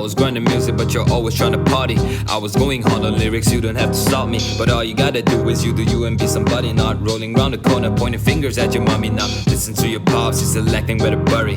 was grinding music, but you're always trying to party. I was going hard on lyrics, you don't have to stop me. But all you gotta do is you do you and be somebody. Not rolling round the corner, pointing fingers at your mommy. Now listen to your pops, he's selecting where to bury.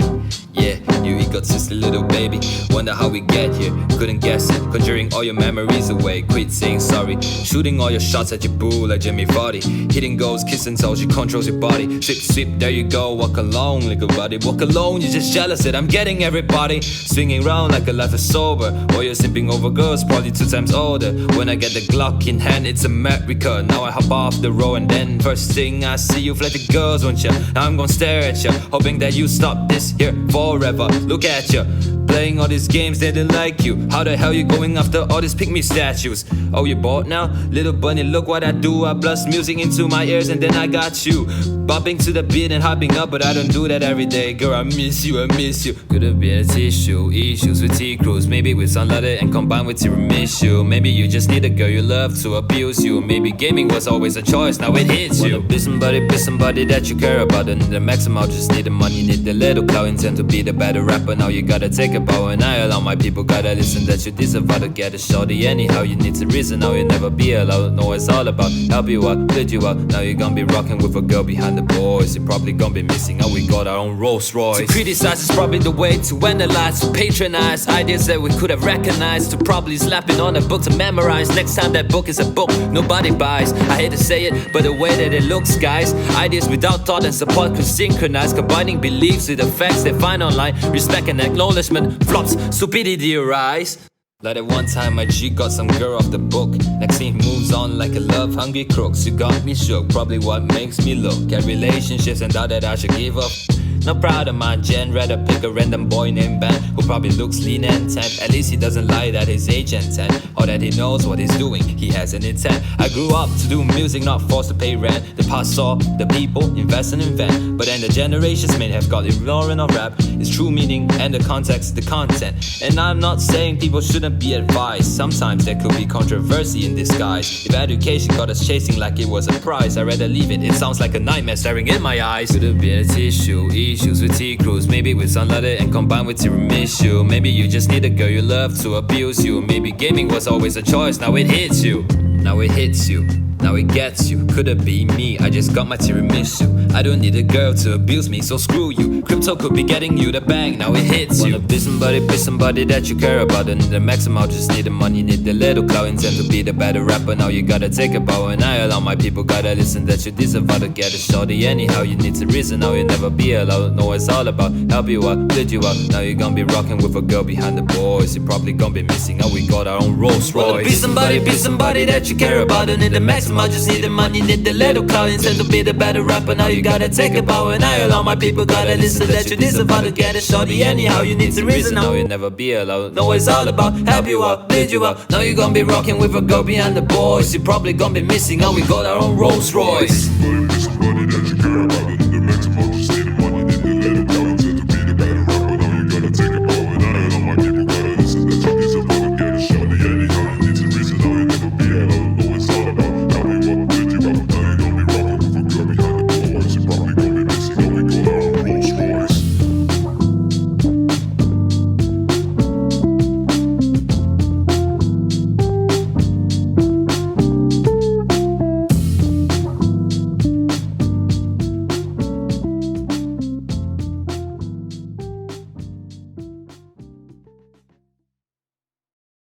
Yeah, you egotistic little baby. Wonder how we get here, couldn't guess it. Conjuring all your memories away, quit saying sorry. Shooting all your shots at your boo like Jamie Vardy. Hitting goals, kissing toes, she controls your body. Sweep, sweep, there you go, walk alone, little buddy. Walk alone, you're just jealous that I'm getting everybody. Swinging round like a life is sober. Or you're simping over girls, probably 2 times older. When I get the Glock in hand, it's America. Now I hop off the road and then first thing I see you flirt the girls, won't ya? Now I'm gonna stare at ya, hoping that you stop this here forever. Look at ya, playing all these games, they didn't like you. How the hell you going after all these pick me statues? Oh, you bored now? Little bunny, look what I do. I blast music into my ears and then I got you bopping to the beat and hopping up, but I don't do that every day. Girl, I miss you, I miss you. Could have been a tissue, issues with T-Cruise. Maybe with sunlight and combined with tiramisu. Maybe you just need a girl you love to abuse you. Maybe gaming was always a choice, now it hits you. Wanna be somebody that you care about. And the maximum just need the money, need the little clout. Intend to be the better rapper, now you gotta take a bow. And I allow my people gotta listen that you deserve how to get a shorty. Anyhow, you need to reason, now you'll never be allowed. Know it's all about help you out, build you out. Now you're gonna be rocking with a girl behind the boys. You're probably gonna be missing out, we got our own Rolls Royce. To criticize is probably the way to analyze, to patronize ideas that we could have recognized. To probably slapping on a book to memorize. Next time that book is a book nobody buys. I hate to say it, but the way that it looks, guys. Ideas without thought and support could synchronize. Combining beliefs with the facts they find online. Respect and acknowledgement, flops, stupidity arise. Like at one time my G got some girl off the book. Next thing moves on like a love-hungry crooks. You got me shook, probably what makes me look at relationships and doubt that I should give up. Not proud of my gen, rather pick a random boy named Ben who probably looks lean and tan. At least he doesn't lie that he's age and 10, or that he knows what he's doing, he has an intent. I grew up to do music, not forced to pay rent. The past saw the people invest and invent, but then the generations may have got ignorant of rap, its true meaning and the context, the content. And I'm not saying people shouldn't be advised, sometimes there could be controversy in disguise. If education got us chasing like it was a prize, I'd rather leave it, it sounds like a nightmare staring in my eyes. Could have been a tissue, issues with T-Cruise. Maybe with sunlight and combined with tiramisu. Maybe you just need a girl you love to abuse you. Maybe gaming was always a choice, now it hits you. Now it hits you, now it gets you. Could it be me? I just got my tiramisu. I don't need a girl to abuse me, so screw you. Crypto could be getting you the bang, now it hits you. Wanna be somebody that you care about. And the maximum just need the money, need the little clout. Intend to be the better rapper, now you gotta take a bow. And I allow my people gotta listen that you deserve how to get a shorty. Anyhow, you need to reason, now you'll never be allowed. Know it's all about help you out, build you out. Now you're gonna be rocking with a girl behind the boys. You're probably gonna be missing out, we got our own Rolls Royce. Wanna be somebody that you care about. And in the maximum, just need the money, need the little clout. Intend to be the better rapper, now you gotta take a bow. And I allow my people gotta listen that you deserve how to get a shorty. Anyhow, you need to reason, now you'll never be allowed. Know it's all about help you out, build you out. Now you're gonna be rocking with a girl behind the boys. You're probably gonna be missing out, we got our own Rolls Royce.